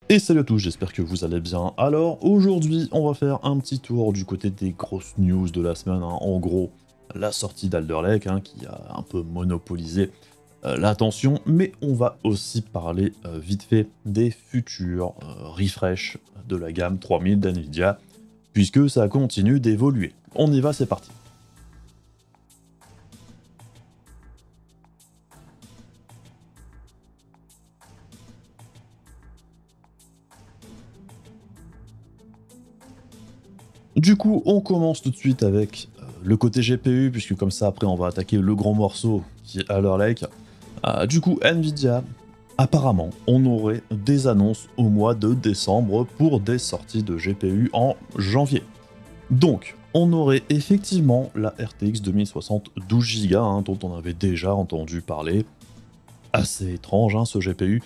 Et salut à tous, j'espère que vous allez bien. Alors aujourd'hui, on va faire un petit tour du côté des grosses news de la semaine. En gros, la sortie d'Alder Lake qui a un peu monopolisé l'attention, mais on va aussi parler vite fait des futurs refresh de la gamme 3000 d'NVIDIA, puisque ça continue d'évoluer. On y va, c'est parti. Du coup, on commence tout de suite avec le côté GPU, puisque comme ça, après, on va attaquer le grand morceau qui est Alder Lake. Du coup, Nvidia, apparemment, on aurait des annonces au mois de décembre pour des sorties de GPU en janvier. Donc, on aurait effectivement la RTX 2060 12 Go, dont on avait déjà entendu parler. Assez étrange, ce GPU.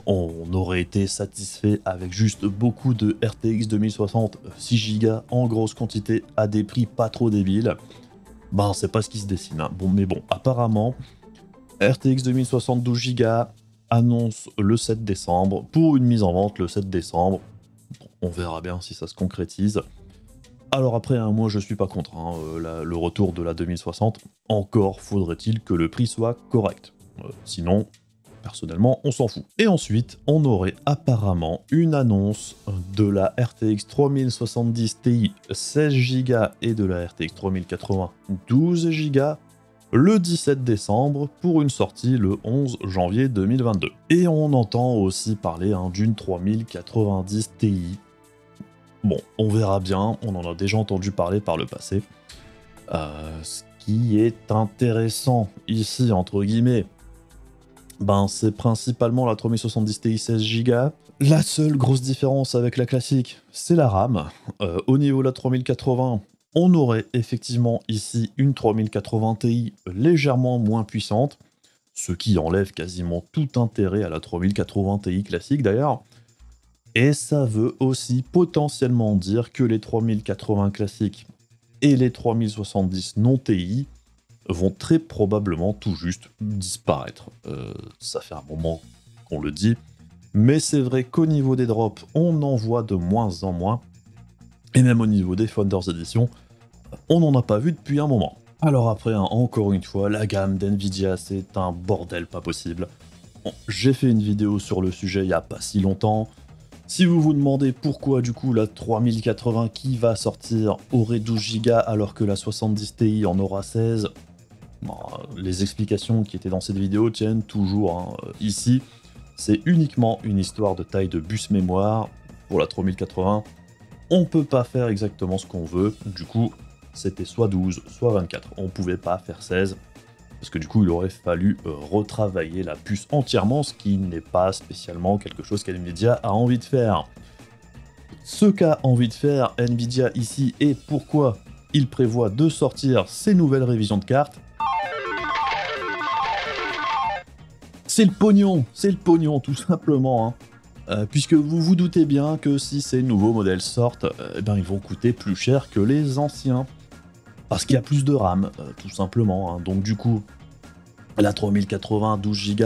On aurait été satisfait avec juste beaucoup de RTX 2060 6 Go en grosse quantité à des prix pas trop débiles. Ben, c'est pas ce qui se dessine. Bon, mais bon, apparemment, RTX 2060 12 Go annonce le 7 décembre pour une mise en vente le 7 décembre. Bon, on verra bien si ça se concrétise. Alors après, moi je suis pas contre le retour de la 2060. Encore faudrait-il que le prix soit correct. Sinon, personnellement, on s'en fout. Et ensuite, on aurait apparemment une annonce de la RTX 3070 Ti 16 Go et de la RTX 3080 12 Go le 17 décembre pour une sortie le 11 janvier 2022. Et on entend aussi parler d'une 3090 Ti. Bon, on verra bien, on en a déjà entendu parler par le passé. Ce qui est intéressant ici, entre guillemets, ben c'est principalement la 3070 Ti 16 Go. La seule grosse différence avec la classique, c'est la RAM. Au niveau de la 3080, on aurait effectivement ici une 3080 Ti légèrement moins puissante, ce qui enlève quasiment tout intérêt à la 3080 Ti classique d'ailleurs. Et ça veut aussi potentiellement dire que les 3080 classiques et les 3070 non TI vont très probablement tout juste disparaître. Ça fait un moment qu'on le dit, mais c'est vrai qu'au niveau des drops, on en voit de moins en moins, et même au niveau des Founders Edition, on n'en a pas vu depuis un moment. Alors après, encore une fois, la gamme d'NVIDIA, c'est un bordel pas possible. Bon, j'ai fait une vidéo sur le sujet il n'y a pas si longtemps. Si vous vous demandez pourquoi du coup la 3080 qui va sortir aurait 12 Go alors que la 70 Ti en aura 16, bon, les explications qui étaient dans cette vidéo tiennent toujours. Ici, c'est uniquement une histoire de taille de bus mémoire. Pour la 3080, on peut pas faire exactement ce qu'on veut. Du coup, c'était soit 12, soit 24. On pouvait pas faire 16. Parce que du coup, il aurait fallu retravailler la puce entièrement, ce qui n'est pas spécialement quelque chose qu'NVIDIA a envie de faire. Ce qu'a envie de faire NVIDIA ici et pourquoi il prévoit de sortir ces nouvelles révisions de cartes, c'est le pognon tout simplement. Puisque vous vous doutez bien que si ces nouveaux modèles sortent, ils vont coûter plus cher que les anciens. Parce qu'il y a plus de RAM, tout simplement. Donc du coup, la 3080 12 Go,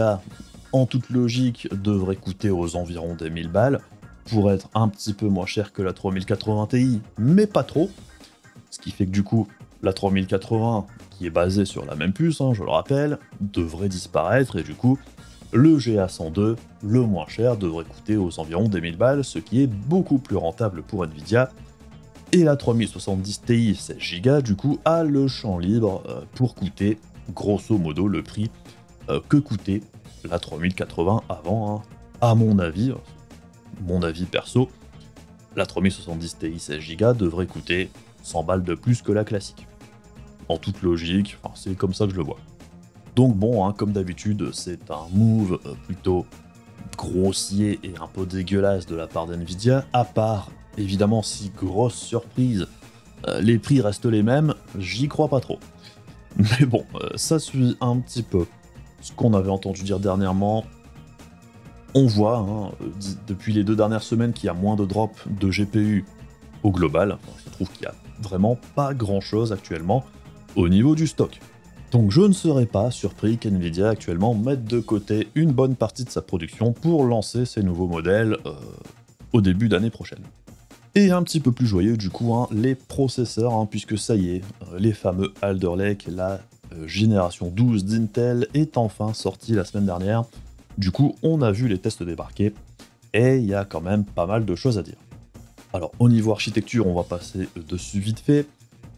en toute logique, devrait coûter aux environs des 1000 balles, pour être un petit peu moins cher que la 3080 Ti, mais pas trop. Ce qui fait que du coup, la 3080, qui est basée sur la même puce, je le rappelle, devrait disparaître, et du coup, le GA102, le moins cher, devrait coûter aux environs des 1000 balles, ce qui est beaucoup plus rentable pour Nvidia. Et la 3070 Ti 16 Go, du coup, a le champ libre pour coûter, grosso modo, le prix que coûtait la 3080 avant. À mon avis perso, la 3070 Ti 16 Go devrait coûter 100 balles de plus que la classique. En toute logique, c'est comme ça que je le vois. Donc bon, comme d'habitude, c'est un move plutôt grossier et un peu dégueulasse de la part d'NVIDIA, à part, évidemment, si grosse surprise, les prix restent les mêmes, j'y crois pas trop. Mais bon, ça suit un petit peu ce qu'on avait entendu dire dernièrement. On voit, depuis les 2 dernières semaines, qu'il y a moins de drops de GPU au global. Je trouve qu'il y a vraiment pas grand-chose actuellement au niveau du stock. Donc je ne serais pas surpris qu'NVIDIA actuellement mette de côté une bonne partie de sa production pour lancer ces nouveaux modèles au début d'année prochaine. Et un petit peu plus joyeux du coup, hein, les processeurs, hein, puisque ça y est, les fameux Alder Lake, la génération 12 d'Intel est enfin sortie la semaine dernière. Du coup, on a vu les tests débarquer, et il y a quand même pas mal de choses à dire. Alors, au niveau architecture, on va passer dessus vite fait,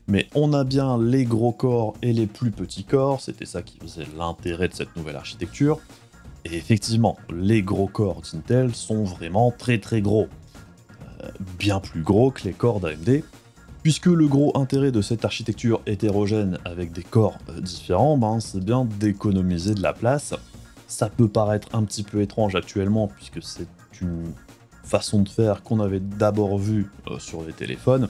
mais on a bien les gros corps et les plus petits corps, c'était ça qui faisait l'intérêt de cette nouvelle architecture. Et effectivement, les gros corps d'Intel sont vraiment très très gros. Bien plus gros que les corps d'AMD, puisque le gros intérêt de cette architecture hétérogène avec des corps différents, c'est bien d'économiser de la place. Ça peut paraître un petit peu étrange actuellement, puisque c'est une façon de faire qu'on avait d'abord vue sur les téléphones.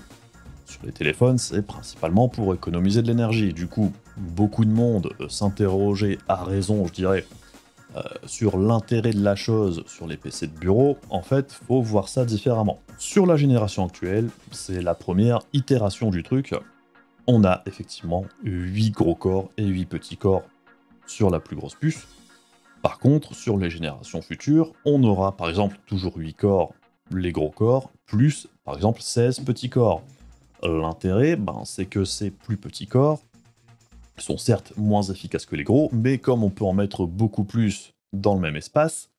Sur les téléphones, c'est principalement pour économiser de l'énergie. Du coup, beaucoup de monde s'interrogeait, à raison je dirais, sur l'intérêt de la chose sur les PC de bureau. En fait, faut voir ça différemment. Sur la génération actuelle, c'est la première itération du truc. On a effectivement 8 gros corps et 8 petits corps sur la plus grosse puce. Par contre, sur les générations futures, on aura par exemple toujours 8 corps, les gros corps, plus par exemple 16 petits corps. L'intérêt, c'est que ces plus petits corps sont certes moins efficaces que les gros, mais comme on peut en mettre beaucoup plus dans le même espace,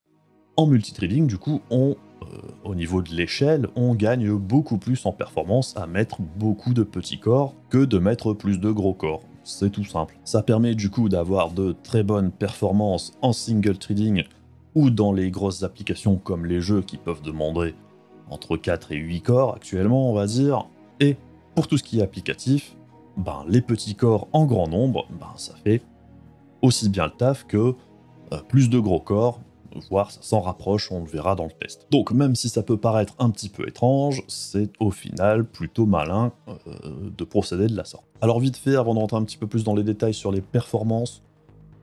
en multithreading, du coup, au niveau de l'échelle, on gagne beaucoup plus en performance à mettre beaucoup de petits corps que de mettre plus de gros corps. C'est tout simple. Ça permet du coup d'avoir de très bonnes performances en single threading ou dans les grosses applications comme les jeux qui peuvent demander entre 4 et 8 corps actuellement, on va dire. Et pour tout ce qui est applicatif, les petits corps en grand nombre, ça fait aussi bien le taf que plus de gros corps, voire ça s'en rapproche, on le verra dans le test. Donc même si ça peut paraître un petit peu étrange, c'est au final plutôt malin de procéder de la sorte. Alors vite fait, avant de rentrer un petit peu plus dans les détails sur les performances,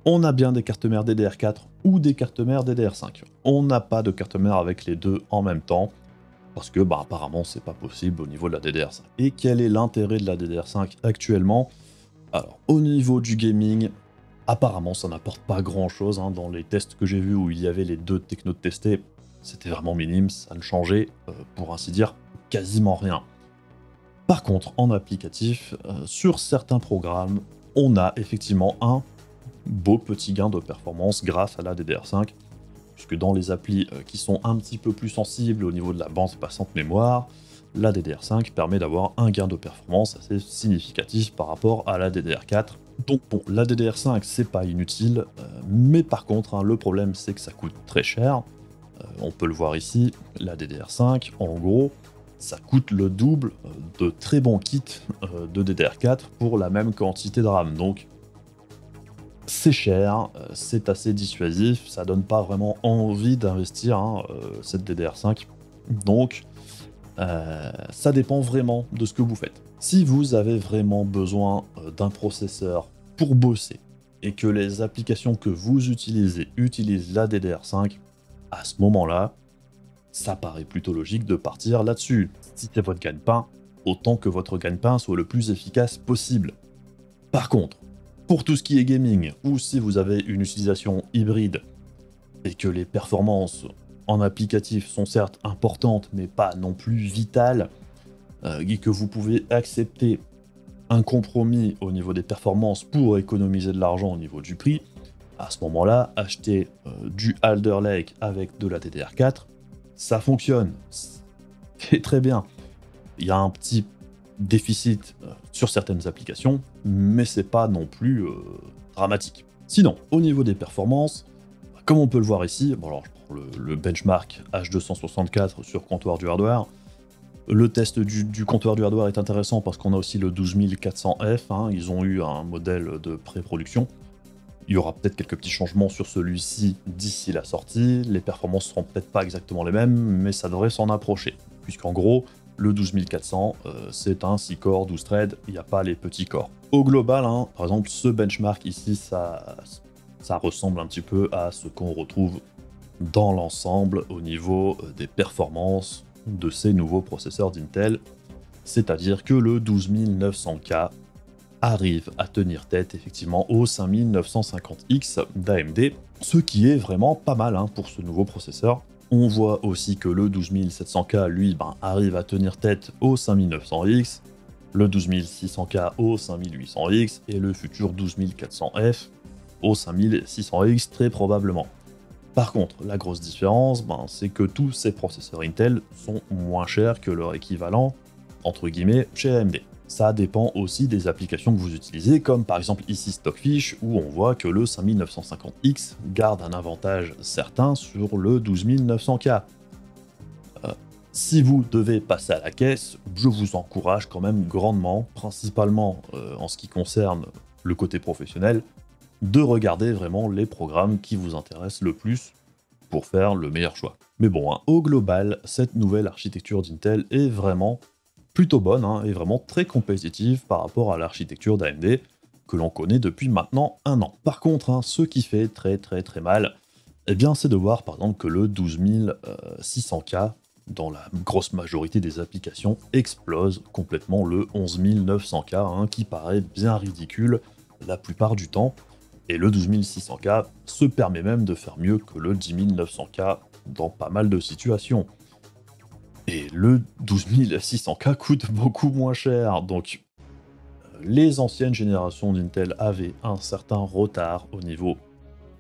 on a bien des cartes mères DDR4 ou des cartes mères DDR5. On n'a pas de carte mère avec les deux en même temps, parce que apparemment c'est pas possible au niveau de la DDR5. Et quel est l'intérêt de la DDR5 actuellement? Alors au niveau du gaming, apparemment ça n'apporte pas grand chose, dans les tests que j'ai vus où il y avait les deux technos testés, c'était vraiment minime, ça ne changeait, pour ainsi dire, quasiment rien. Par contre, en applicatif, sur certains programmes, on a effectivement un beau petit gain de performance grâce à la DDR5, puisque dans les applis qui sont un petit peu plus sensibles au niveau de la bande passante mémoire, la DDR5 permet d'avoir un gain de performance assez significatif par rapport à la DDR4. Donc bon, la DDR5 c'est pas inutile, mais par contre le problème c'est que ça coûte très cher. On peut le voir ici, la DDR5 en gros, ça coûte le double de très bons kits de DDR4 pour la même quantité de RAM. Donc c'est cher, c'est assez dissuasif, ça donne pas vraiment envie d'investir cette DDR5. Donc ça dépend vraiment de ce que vous faites. Si vous avez vraiment besoin d'un processeur pour bosser et que les applications que vous utilisez utilisent la DDR5, à ce moment-là, ça paraît plutôt logique de partir là-dessus. Si c'est votre gagne-pain, autant que votre gagne-pain soit le plus efficace possible. Par contre, pour tout ce qui est gaming, ou si vous avez une utilisation hybride et que les performances en applicatif sont certes importantes, mais pas non plus vitales, et que vous pouvez accepter un compromis au niveau des performances pour économiser de l'argent au niveau du prix, à ce moment-là, acheter du Alder Lake avec de la DDR4, ça fonctionne. C'est très bien. Il y a un petit déficit sur certaines applications, mais c'est pas non plus dramatique. Sinon, au niveau des performances, comme on peut le voir ici, alors je prends le benchmark H264 sur comptoir du hardware. Le test du comptoir du hardware est intéressant parce qu'on a aussi le 12400F, ils ont eu un modèle de pré-production. Il y aura peut-être quelques petits changements sur celui-ci d'ici la sortie, les performances seront peut-être pas exactement les mêmes, mais ça devrait s'en approcher, puisqu'en gros, le 12400, c'est un 6 corps, 12 threads, il n'y a pas les petits corps. Au global, par exemple, ce benchmark ici, ça ressemble un petit peu à ce qu'on retrouve dans l'ensemble au niveau des performances de ces nouveaux processeurs d'Intel, c'est-à-dire que le 12900K arrive à tenir tête effectivement au 5950X d'AMD, ce qui est vraiment pas mal pour ce nouveau processeur. On voit aussi que le 12700K, lui, arrive à tenir tête au 5900X, le 12600K au 5800X et le futur 12400F au 5600X très probablement. Par contre, la grosse différence, c'est que tous ces processeurs Intel sont moins chers que leur équivalent, entre guillemets, chez AMD. Ça dépend aussi des applications que vous utilisez, comme par exemple ici Stockfish, où on voit que le 5950X garde un avantage certain sur le 12900K. Si vous devez passer à la caisse, je vous encourage quand même grandement, principalement en ce qui concerne le côté professionnel, de regarder vraiment les programmes qui vous intéressent le plus pour faire le meilleur choix. Mais bon, au global, cette nouvelle architecture d'Intel est vraiment plutôt bonne, et vraiment très compétitive par rapport à l'architecture d'AMD que l'on connaît depuis maintenant un an. Par contre, ce qui fait très mal, eh bien, c'est de voir par exemple que le 12600K, dans la grosse majorité des applications, explose complètement le 11900K, qui paraît bien ridicule la plupart du temps. Et le 12600K se permet même de faire mieux que le 10900K dans pas mal de situations. Et le 12600K coûte beaucoup moins cher, donc les anciennes générations d'Intel avaient un certain retard au niveau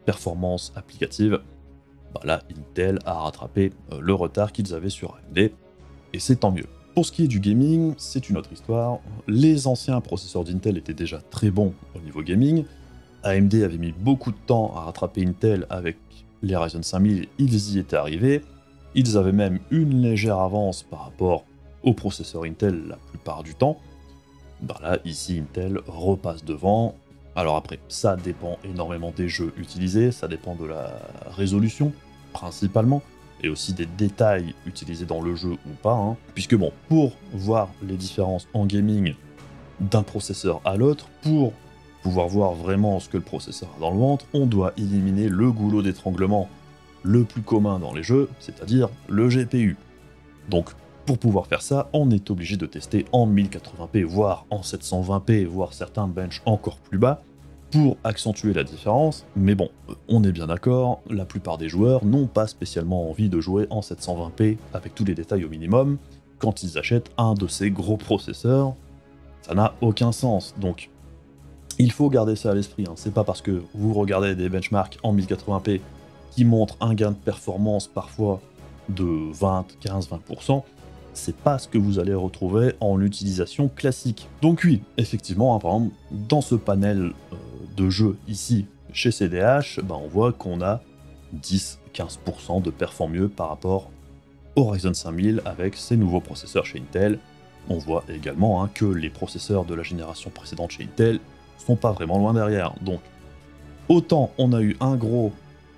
performance applicative. Là, Intel a rattrapé le retard qu'ils avaient sur AMD, et c'est tant mieux. Pour ce qui est du gaming, c'est une autre histoire. Les anciens processeurs d'Intel étaient déjà très bons au niveau gaming. AMD avait mis beaucoup de temps à rattraper Intel avec les Ryzen 5000, ils y étaient arrivés. Ils avaient même une légère avance par rapport aux processeurs Intel la plupart du temps. Là, ici, Intel repasse devant. Alors après, ça dépend énormément des jeux utilisés, ça dépend de la résolution, principalement, et aussi des détails utilisés dans le jeu ou pas, puisque bon, pour voir les différences en gaming d'un processeur à l'autre, pour pouvoir voir vraiment ce que le processeur a dans le ventre, on doit éliminer le goulot d'étranglement le plus commun dans les jeux, c'est-à-dire le GPU. Donc, pour pouvoir faire ça, on est obligé de tester en 1080p, voire en 720p, voire certains bench encore plus bas, pour accentuer la différence, mais bon, on est bien d'accord, la plupart des joueurs n'ont pas spécialement envie de jouer en 720p avec tous les détails au minimum quand ils achètent un de ces gros processeurs. Ça n'a aucun sens, donc il faut garder ça à l'esprit, c'est pas parce que vous regardez des benchmarks en 1080p qui montrent un gain de performance parfois de 20, 15, 20%, c'est pas ce que vous allez retrouver en utilisation classique. Donc oui, effectivement, par exemple, dans ce panel de jeux ici, chez CDH, on voit qu'on a 10-15% de perform mieux par rapport au Ryzen 5000 avec ces nouveaux processeurs chez Intel. On voit également que les processeurs de la génération précédente chez Intel sont pas vraiment loin derrière. Donc, autant on a eu un gros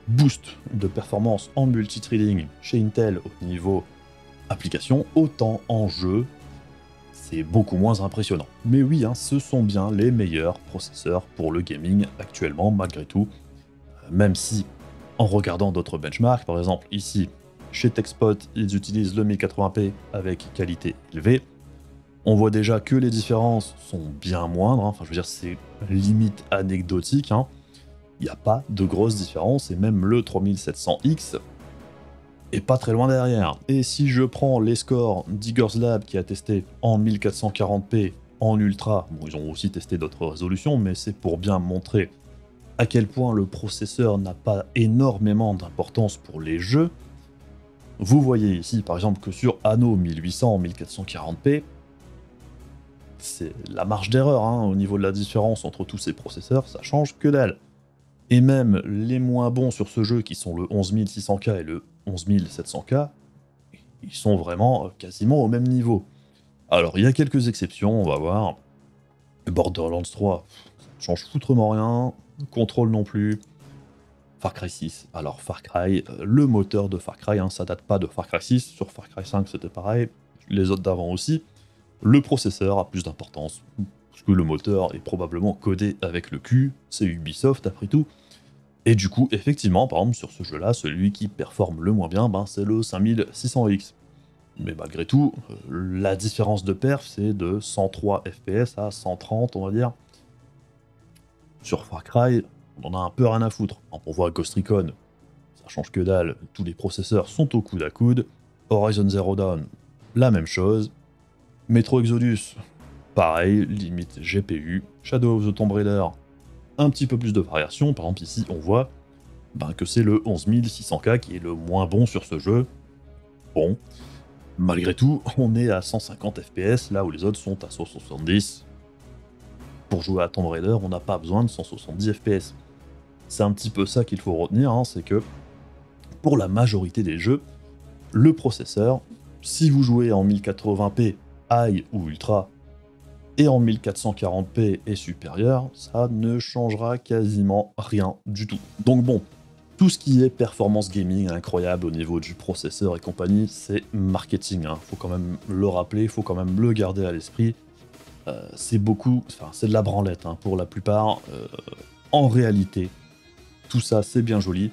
boost de performance en multithreading chez Intel au niveau application, autant en jeu, c'est beaucoup moins impressionnant. Mais oui, ce sont bien les meilleurs processeurs pour le gaming actuellement, malgré tout. Même si, en regardant d'autres benchmarks, par exemple ici, chez TechSpot, ils utilisent le 1080p avec qualité élevée. On voit déjà que les différences sont bien moindres, enfin je veux dire, c'est limite anecdotique. Il n'y a pas de grosses différences, et même le 3700X est pas très loin derrière. Et si je prends les scores Diggers Lab qui a testé en 1440p en ultra, bon ils ont aussi testé d'autres résolutions, mais c'est pour bien montrer à quel point le processeur n'a pas énormément d'importance pour les jeux. Vous voyez ici par exemple que sur Anno 1800 en 1440p, c'est la marge d'erreur au niveau de la différence entre tous ces processeurs, ça change que dalle. Et même les moins bons sur ce jeu, qui sont le 11600K et le 11700K, ils sont vraiment quasiment au même niveau. Alors, il y a quelques exceptions, on va voir. Borderlands 3, ça change foutrement rien. Control non plus. Far Cry 6. Alors, Far Cry, le moteur de Far Cry, ça date pas de Far Cry 6. Sur Far Cry 5, c'était pareil. Les autres d'avant aussi. Le processeur a plus d'importance, parce que le moteur est probablement codé avec le cul, c'est Ubisoft après tout. Et du coup, effectivement, par exemple, sur ce jeu-là, celui qui performe le moins bien, c'est le 5600X. Mais malgré tout, la différence de perf, c'est de 103 FPS à 130, on va dire. Sur Far Cry, on en a un peu rien à foutre. On voit Ghost Recon, ça change que dalle, tous les processeurs sont au coude à coude. Horizon Zero Dawn, la même chose. Metro Exodus, pareil, limite GPU. Shadow of the Tomb Raider, un petit peu plus de variation. Par exemple, ici, on voit que c'est le 11600K qui est le moins bon sur ce jeu. Bon, malgré tout, on est à 150 FPS, là où les autres sont à 170. Pour jouer à Tomb Raider, on n'a pas besoin de 170 FPS. C'est un petit peu ça qu'il faut retenir, hein, c'est que pour la majorité des jeux, le processeur, si vous jouez en 1080p, High ou Ultra, et en 1440p et supérieur, ça ne changera quasiment rien du tout. Donc bon, tout ce qui est performance gaming incroyable au niveau du processeur et compagnie, c'est marketing, hein. Faut quand même le rappeler, faut quand même le garder à l'esprit. C'est de la branlette, hein, pour la plupart. En réalité, tout ça c'est bien joli.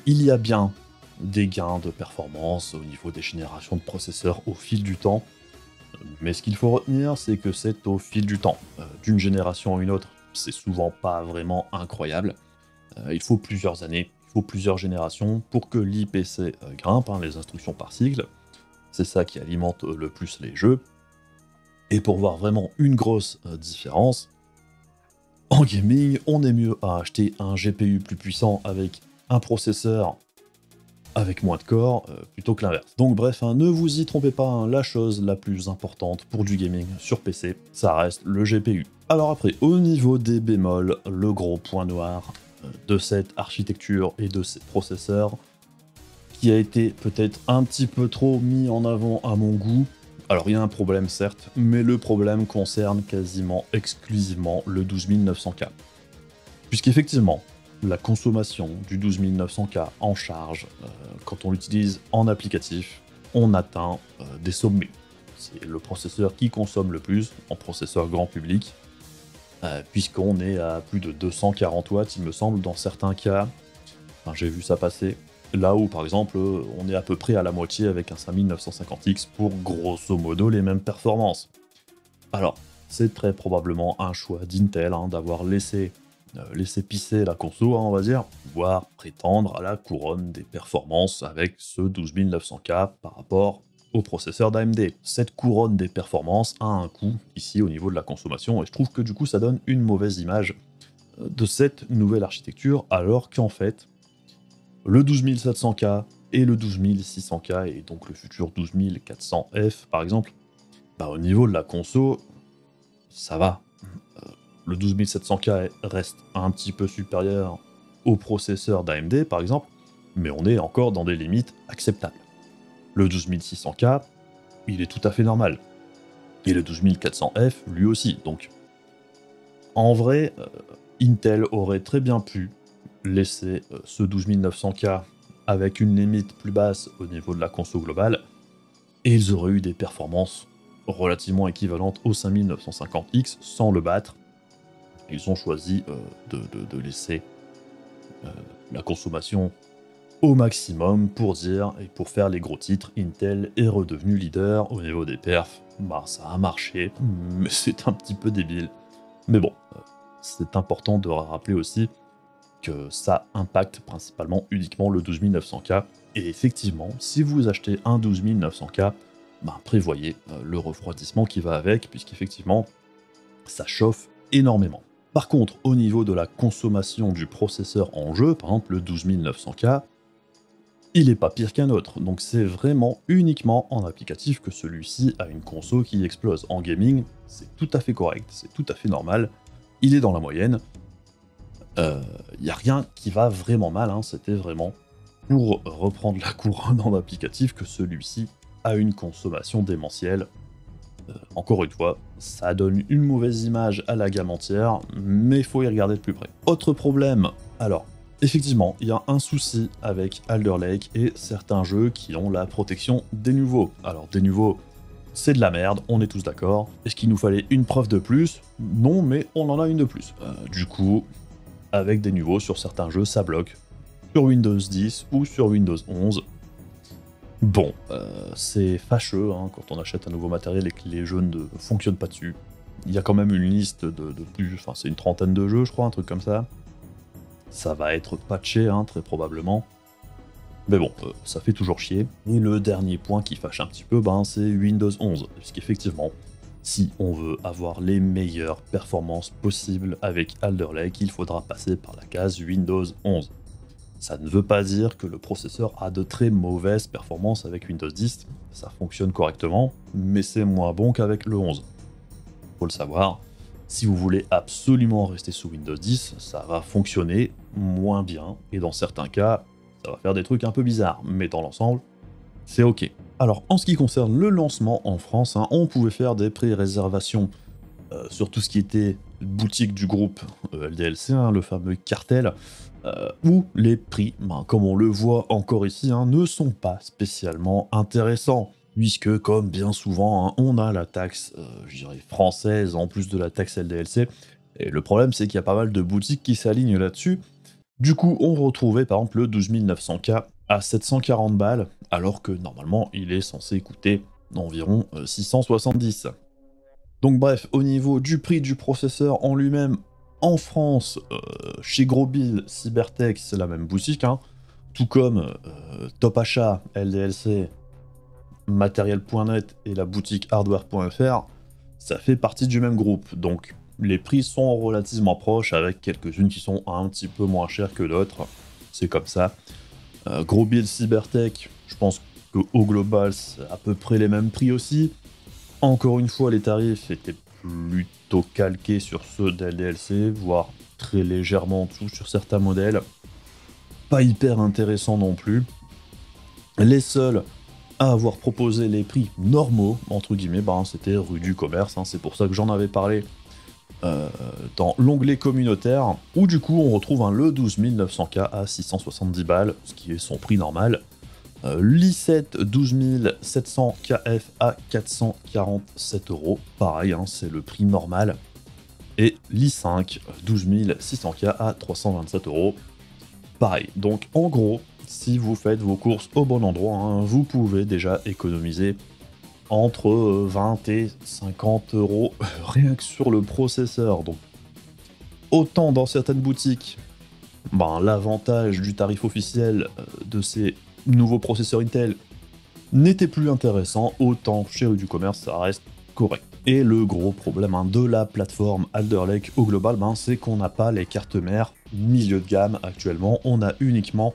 Il y a bien des gains de performance au niveau des générations de processeurs au fil du temps. Mais ce qu'il faut retenir, c'est que c'est au fil du temps. D'une génération à une autre, c'est souvent pas vraiment incroyable. Il faut plusieurs années, il faut plusieurs générations pour que l'IPC grimpe, hein, les instructions par cycle. C'est ça qui alimente le plus les jeux. Et pour voir vraiment une grosse différence, en gaming, on est mieux à acheter un GPU plus puissant avec un processeur avec moins de corps, plutôt que l'inverse. Donc bref, hein, ne vous y trompez pas, hein, la chose la plus importante pour du gaming sur PC, ça reste le GPU. Alors après, au niveau des bémols, le gros point noir de cette architecture et de ces processeurs, qui a été peut-être un petit peu trop mis en avant à mon goût. Alors il y a un problème certes, mais le problème concerne quasiment exclusivement le 12900K. Puisqu'effectivement, la consommation du 12900K en charge, quand on l'utilise en applicatif, on atteint des sommets. C'est le processeur qui consomme le plus en processeur grand public, puisqu'on est à plus de 240 watts, il me semble, dans certains cas. Enfin, j'ai vu ça passer. Là où, par exemple, on est à peu près à la moitié avec un 5950X pour grosso modo les mêmes performances. Alors, c'est très probablement un choix d'Intel, hein, d'avoir laissé pisser la conso, hein, on va dire, voire prétendre à la couronne des performances avec ce 12900K par rapport au processeur d'AMD. Cette couronne des performances a un coût ici au niveau de la consommation, et je trouve que du coup ça donne une mauvaise image de cette nouvelle architecture, alors qu'en fait, le 12700K et le 12600K, et donc le futur 12400F par exemple, au niveau de la conso, ça va. Le 12700K reste un petit peu supérieur au processeur d'AMD par exemple, mais on est encore dans des limites acceptables. Le 12600K, il est tout à fait normal. Et le 12400F, lui aussi. Donc, en vrai, Intel aurait très bien pu laisser ce 12900K avec une limite plus basse au niveau de la conso globale, et ils auraient eu des performances relativement équivalentes au 5950X sans le battre. Ils ont choisi de laisser la consommation au maximum pour dire, et pour faire les gros titres, Intel est redevenu leader au niveau des perfs. Ça a marché, mais c'est un petit peu débile. Mais bon, c'est important de rappeler aussi que ça impacte principalement uniquement le 12900K. Et effectivement, si vous achetez un 12900K, prévoyez le refroidissement qui va avec, puisqu'effectivement, ça chauffe énormément. Par contre, au niveau de la consommation du processeur en jeu, par exemple le 12900K, il n'est pas pire qu'un autre, donc c'est vraiment uniquement en applicatif que celui-ci a une conso qui explose. En gaming, c'est tout à fait correct, c'est tout à fait normal, il est dans la moyenne. Il n'y a rien qui va vraiment mal, hein. C'était vraiment pour reprendre la couronne en applicatif que celui-ci a une consommation démentielle. Encore une fois, ça donne une mauvaise image à la gamme entière, mais il faut y regarder de plus près. Autre problème, alors, effectivement, il y a un souci avec Alder Lake et certains jeux qui ont la protection des nouveaux. Alors, des nouveaux, c'est de la merde, on est tous d'accord. Est-ce qu'il nous fallait une preuve de plus? Non, mais on en a une de plus. Du coup, avec des nouveaux sur certains jeux, ça bloque. Sur Windows 10 ou sur Windows 11. Bon, c'est fâcheux, hein, quand on achète un nouveau matériel et que les jeux ne fonctionnent pas dessus. Il y a quand même une liste de plus, enfin c'est une trentaine de jeux je crois, un truc comme ça. Ça va être patché, hein, très probablement. Mais bon, ça fait toujours chier. Et le dernier point qui fâche un petit peu, c'est Windows 11. Puisqu'effectivement, si on veut avoir les meilleures performances possibles avec Alder Lake, il faudra passer par la case Windows 11. Ça ne veut pas dire que le processeur a de très mauvaises performances avec Windows 10, ça fonctionne correctement, mais c'est moins bon qu'avec le 11. Faut le savoir, si vous voulez absolument rester sous Windows 10, ça va fonctionner moins bien, et dans certains cas, ça va faire des trucs un peu bizarres, mais dans l'ensemble, c'est ok. Alors, en ce qui concerne le lancement en France, on pouvait faire des pré-réservations sur tout ce qui était boutique du groupe LDLC, le fameux cartel, où les prix, comme on le voit encore ici, ne sont pas spécialement intéressants, puisque comme bien souvent, on a la taxe, je dirais, française en plus de la taxe LDLC, et le problème c'est qu'il y a pas mal de boutiques qui s'alignent là-dessus. Du coup, on retrouvait par exemple le 12900K à 740 balles, alors que normalement il est censé coûter environ 670. Donc bref, au niveau du prix du processeur en lui-même, en France, chez Grosbill, Cybertech, c'est la même boutique, tout comme Top Achat, LDLC, Matériel.net et la boutique Hardware.fr, ça fait partie du même groupe. Donc les prix sont relativement proches, avec quelques-unes qui sont un petit peu moins chères que d'autres. C'est comme ça. Grosbill, Cybertech, je pense qu'au global, c'est à peu près les mêmes prix aussi. Encore une fois, les tarifs étaient plutôt calqués sur ceux d'LDLC, voire très légèrement en dessous sur certains modèles. Pas hyper intéressant non plus. Les seuls à avoir proposé les prix normaux, entre guillemets, c'était rue du commerce, c'est pour ça que j'en avais parlé dans l'onglet communautaire, où du coup on retrouve le 12900K à 670 balles, ce qui est son prix normal. l'i7 12700 KF à 447 €, pareil, c'est le prix normal. Et l'i5 12600K à 327 €, pareil. Donc en gros, si vous faites vos courses au bon endroit, vous pouvez déjà économiser entre 20 et 50 € rien que sur le processeur. Donc autant dans certaines boutiques, l'avantage du tarif officiel de ces nouveaux processeurs Intel n'était plus intéressant, autant chez Rue du Commerce ça reste correct. Et le gros problème de la plateforme Alder Lake au global, c'est qu'on n'a pas les cartes mères milieu de gamme actuellement, on a uniquement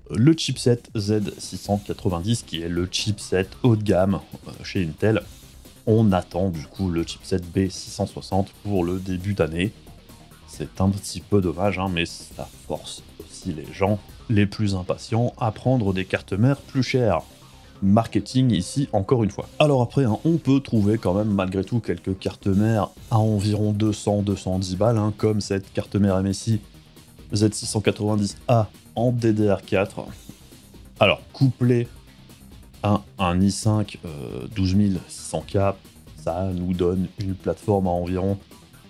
le chipset Z690 qui est le chipset haut de gamme chez Intel. On attend du coup le chipset B660 pour le début d'année. C'est un petit peu dommage, mais ça force aussi les gens les plus impatients à prendre des cartes mères plus chères. Marketing ici encore une fois. Alors après, on peut trouver quand même malgré tout quelques cartes mères à environ 200-210 balles, comme cette carte mère MSI Z690A en DDR4. Alors, couplé à un i5 12600K, ça nous donne une plateforme à environ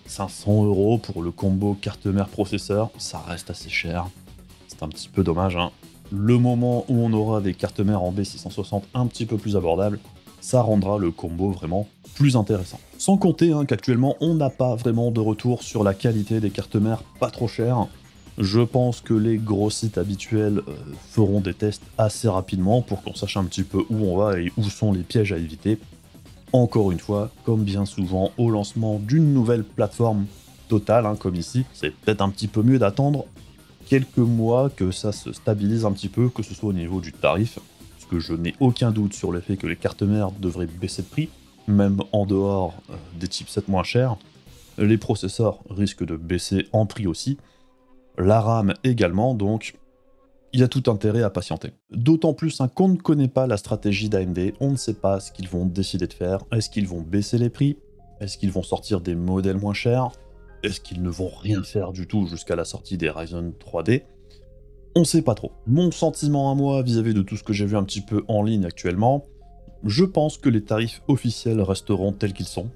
500 € pour le combo carte mère processeur. Ça reste assez cher. C'est un petit peu dommage. Le moment où on aura des cartes mères en B660 un petit peu plus abordables, ça rendra le combo vraiment plus intéressant. Sans compter qu'actuellement, on n'a pas vraiment de retour sur la qualité des cartes mères pas trop chères. Je pense que les gros sites habituels feront des tests assez rapidement pour qu'on sache un petit peu où on va et où sont les pièges à éviter. Encore une fois, comme bien souvent au lancement d'une nouvelle plateforme totale, comme ici, c'est peut-être un petit peu mieux d'attendre quelques mois que ça se stabilise un petit peu, que ce soit au niveau du tarif, parce que je n'ai aucun doute sur le fait que les cartes mères devraient baisser de prix, même en dehors des chipsets moins chers. Les processeurs risquent de baisser en prix aussi, la RAM également, donc il y a tout intérêt à patienter. D'autant plus qu'on ne connaît pas la stratégie d'AMD, on ne sait pas ce qu'ils vont décider de faire. Est-ce qu'ils vont baisser les prix? Est-ce qu'ils vont sortir des modèles moins chers? Est-ce qu'ils ne vont rien faire du tout jusqu'à la sortie des Ryzen 3D? On sait pas trop. Mon sentiment à moi vis-à-vis de tout ce que j'ai vu un petit peu en ligne actuellement, je pense que les tarifs officiels resteront tels qu'ils sont.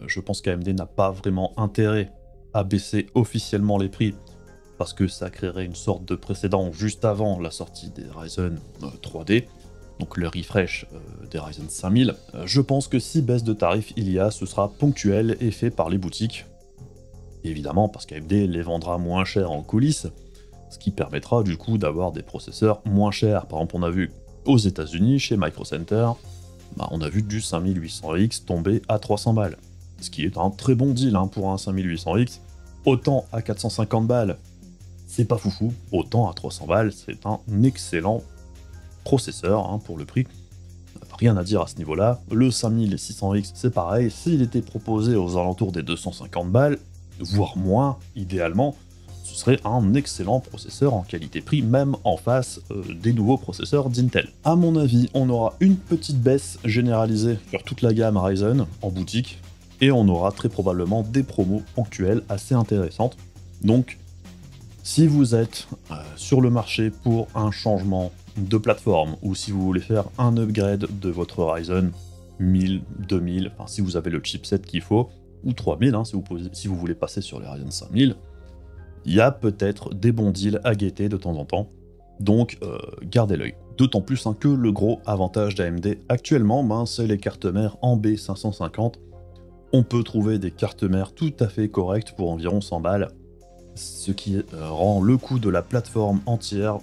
Je pense qu'AMD n'a pas vraiment intérêt à baisser officiellement les prix, parce que ça créerait une sorte de précédent juste avant la sortie des Ryzen 3D, donc le refresh des Ryzen 5000. Je pense que si baisse de tarifs il y a, ce sera ponctuel et fait par les boutiques. Évidemment, parce qu'AMD les vendra moins cher en coulisses, ce qui permettra du coup d'avoir des processeurs moins chers. Par exemple, on a vu aux États-Unis, chez Micro Center, on a vu du 5800X tomber à 300 balles, ce qui est un très bon deal pour un 5800X. Autant à 450 balles, c'est pas foufou, autant à 300 balles, c'est un excellent processeur pour le prix. Rien à dire à ce niveau-là. Le 5600X, c'est pareil, s'il était proposé aux alentours des 250 balles, voire moins, idéalement, ce serait un excellent processeur en qualité-prix, même en face des nouveaux processeurs d'Intel. A mon avis, on aura une petite baisse généralisée sur toute la gamme Ryzen en boutique, et on aura très probablement des promos ponctuelles assez intéressantes. Donc, si vous êtes sur le marché pour un changement de plateforme, ou si vous voulez faire un upgrade de votre Ryzen 1000, 2000, enfin si vous avez le chipset qu'il faut, ou 3000 si vous voulez passer sur les Ryzen 5000, il y a peut-être des bons deals à guetter de temps en temps, donc gardez l'œil. D'autant plus que le gros avantage d'AMD actuellement, c'est les cartes mères en B550. On peut trouver des cartes mères tout à fait correctes pour environ 100 balles, ce qui rend le coût de la plateforme entière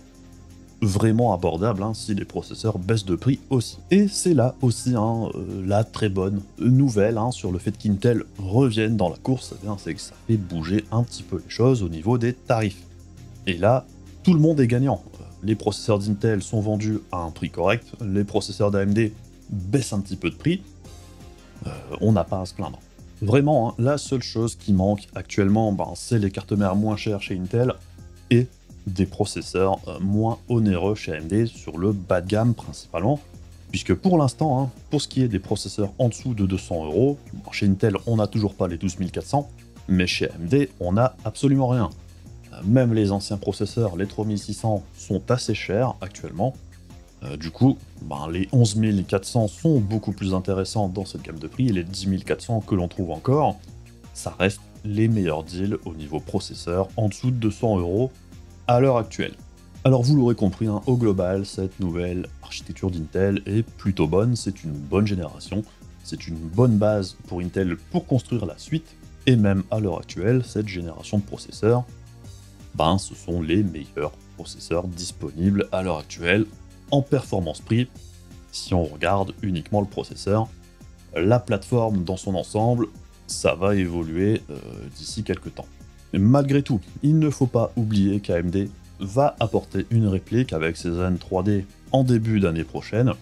vraiment abordable si les processeurs baissent de prix aussi. Et c'est là aussi la très bonne nouvelle sur le fait qu'Intel revienne dans la course, c'est que ça fait bouger un petit peu les choses au niveau des tarifs. Et là, tout le monde est gagnant. Les processeurs d'Intel sont vendus à un prix correct, les processeurs d'AMD baissent un petit peu de prix, on n'a pas à se plaindre. Vraiment, la seule chose qui manque actuellement, c'est les cartes mères moins chères chez Intel et des processeurs moins onéreux chez AMD sur le bas de gamme principalement, puisque pour l'instant, pour ce qui est des processeurs en dessous de 200 €, chez Intel on n'a toujours pas les 12400, mais chez AMD on n'a absolument rien. Même les anciens processeurs, les 3600, sont assez chers actuellement. Du coup, les 11400 sont beaucoup plus intéressants dans cette gamme de prix, et les 10400 que l'on trouve encore, ça reste les meilleurs deals au niveau processeur en dessous de 200 € à l'heure actuelle. Alors vous l'aurez compris, au global, cette nouvelle architecture d'Intel est plutôt bonne, c'est une bonne génération, c'est une bonne base pour Intel pour construire la suite, et même à l'heure actuelle, cette génération de processeurs, ce sont les meilleurs processeurs disponibles à l'heure actuelle en performance prix, si on regarde uniquement le processeur. La plateforme dans son ensemble, ça va évoluer d'ici quelques temps. Mais malgré tout, il ne faut pas oublier qu'AMD va apporter une réplique avec ses Zen 3D en début d'année prochaine.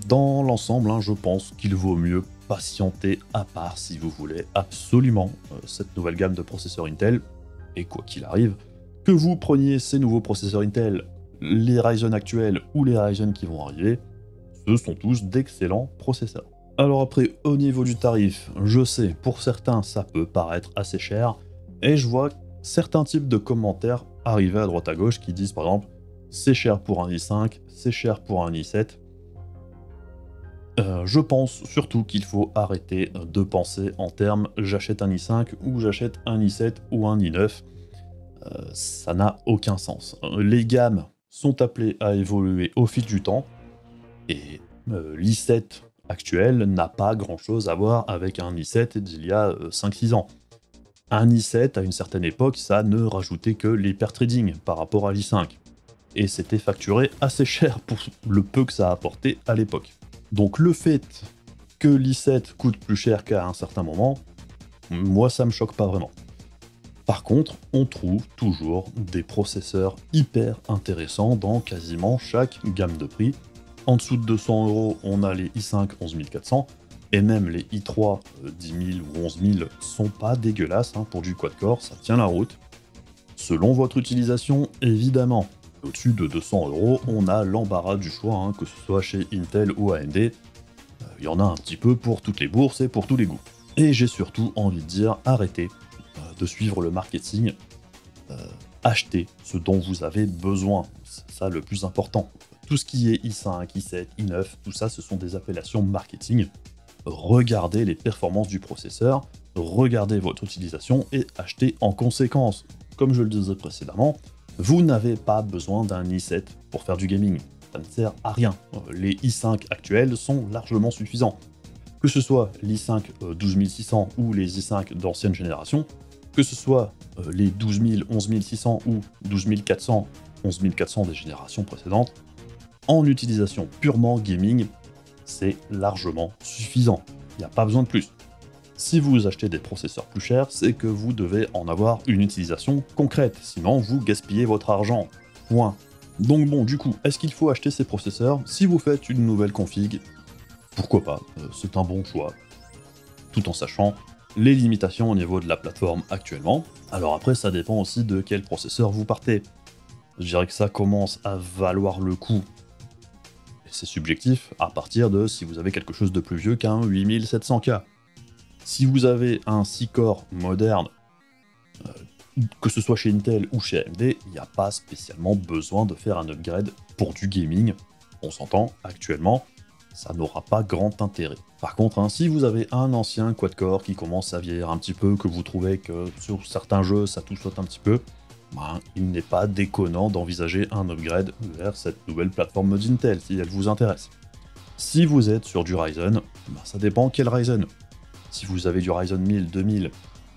Dans l'ensemble, je pense qu'il vaut mieux patienter, à part si vous voulez absolument cette nouvelle gamme de processeurs Intel, et quoi qu'il arrive, que vous preniez ces nouveaux processeurs Intel, les Ryzen actuels ou les Ryzen qui vont arriver, ce sont tous d'excellents processeurs. Alors après, au niveau du tarif, je sais, pour certains ça peut paraître assez cher, et je vois certains types de commentaires arriver à droite à gauche qui disent par exemple c'est cher pour un i5, c'est cher pour un i7. Je pense surtout qu'il faut arrêter de penser en termes j'achète un i5 ou j'achète un i7 ou un i9. Ça n'a aucun sens. Les gammes sont appelées à évoluer au fil du temps, et l'i7 actuel n'a pas grand chose à voir avec un i7 d'il y a 5-6 ans. Un i7 à une certaine époque, ça ne rajoutait que l'hypertrading par rapport à l'i5, et c'était facturé assez cher pour le peu que ça apportait à l'époque. Donc le fait que l'i7 coûte plus cher qu'à un certain moment, moi ça me choque pas vraiment. Par contre, on trouve toujours des processeurs hyper intéressants dans quasiment chaque gamme de prix. En dessous de 200 €, on a les i5 11400, et même les i3 10 000 ou 11 000 sont pas dégueulasses pour du quad-core, ça tient la route. Selon votre utilisation, évidemment. Au-dessus de 200 €, on a l'embarras du choix, que ce soit chez Intel ou AMD. Il y en a un petit peu pour toutes les bourses et pour tous les goûts. Et j'ai surtout envie de dire, arrêtez de suivre le marketing, achetez ce dont vous avez besoin, c'est ça le plus important. Tout ce qui est i5, i7, i9, tout ça ce sont des appellations marketing. Regardez les performances du processeur, regardez votre utilisation et achetez en conséquence. Comme je le disais précédemment, vous n'avez pas besoin d'un i7 pour faire du gaming, ça ne sert à rien. Les i5 actuels sont largement suffisants. Que ce soit l'i5 12600 ou les i5 d'ancienne génération, que ce soit les 12 000, 11 600 ou 12 400, 11 400 des générations précédentes, en utilisation purement gaming, c'est largement suffisant. Il n'y a pas besoin de plus. Si vous achetez des processeurs plus chers, c'est que vous devez en avoir une utilisation concrète, sinon vous gaspillez votre argent. Point. Donc bon, du coup, est-ce qu'il faut acheter ces processeurs? Si vous faites une nouvelle config, pourquoi pas, c'est un bon choix, tout en sachant les limitations au niveau de la plateforme actuellement. Alors après, ça dépend aussi de quel processeur vous partez. Je dirais que ça commence à valoir le coup, et c'est subjectif, à partir de si vous avez quelque chose de plus vieux qu'un 8700K. Si vous avez un 6-core moderne, que ce soit chez Intel ou chez AMD, il n'y a pas spécialement besoin de faire un upgrade pour du gaming. On s'entend, actuellement, ça n'aura pas grand intérêt. Par contre, hein, si vous avez un ancien quad-core qui commence à vieillir un petit peu, que vous trouvez que sur certains jeux ça tout saute un petit peu, ben, il n'est pas déconnant d'envisager un upgrade vers cette nouvelle plateforme d'Intel, si elle vous intéresse. Si vous êtes sur du Ryzen, ben, ça dépend quel Ryzen. Si vous avez du Ryzen 1000, 2000,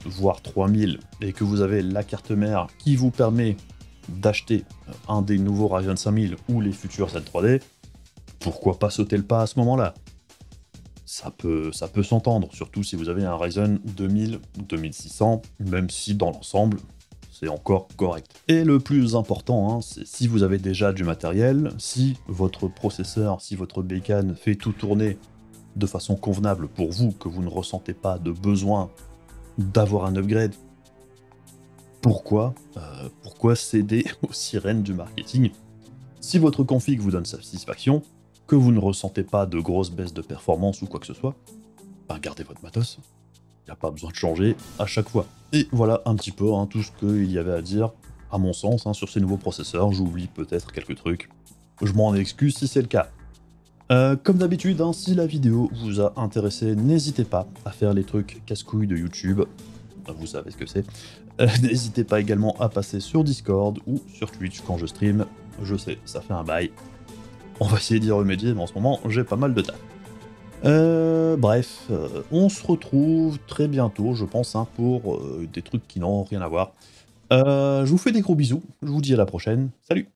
voire 3000, et que vous avez la carte mère qui vous permet d'acheter un des nouveaux Ryzen 5000 ou les futurs Z3D, pourquoi pas sauter le pas à ce moment-là? Ça peut s'entendre, surtout si vous avez un Ryzen 2000, 2600, même si dans l'ensemble, c'est encore correct. Et le plus important, hein, c'est si vous avez déjà du matériel, si votre processeur, si votre bécane fait tout tourner de façon convenable pour vous, que vous ne ressentez pas de besoin d'avoir un upgrade, pourquoi céder aux sirènes du marketing? Si votre config vous donne satisfaction, que vous ne ressentez pas de grosses baisses de performance ou quoi que ce soit, ben gardez votre matos. Il n'y a pas besoin de changer à chaque fois. Et voilà un petit peu tout ce qu'il y avait à dire, à mon sens, sur ces nouveaux processeurs. J'oublie peut-être quelques trucs. Je m'en excuse si c'est le cas. Comme d'habitude, si la vidéo vous a intéressé, n'hésitez pas à faire les trucs casse-couilles de YouTube. Vous savez ce que c'est. N'hésitez pas également à passer sur Discord ou sur Twitch quand je stream. Je sais, ça fait un bail. On va essayer d'y remédier, mais en ce moment, j'ai pas mal de taf. Bref, on se retrouve très bientôt, je pense, pour des trucs qui n'ont rien à voir. Je vous fais des gros bisous, je vous dis à la prochaine, salut!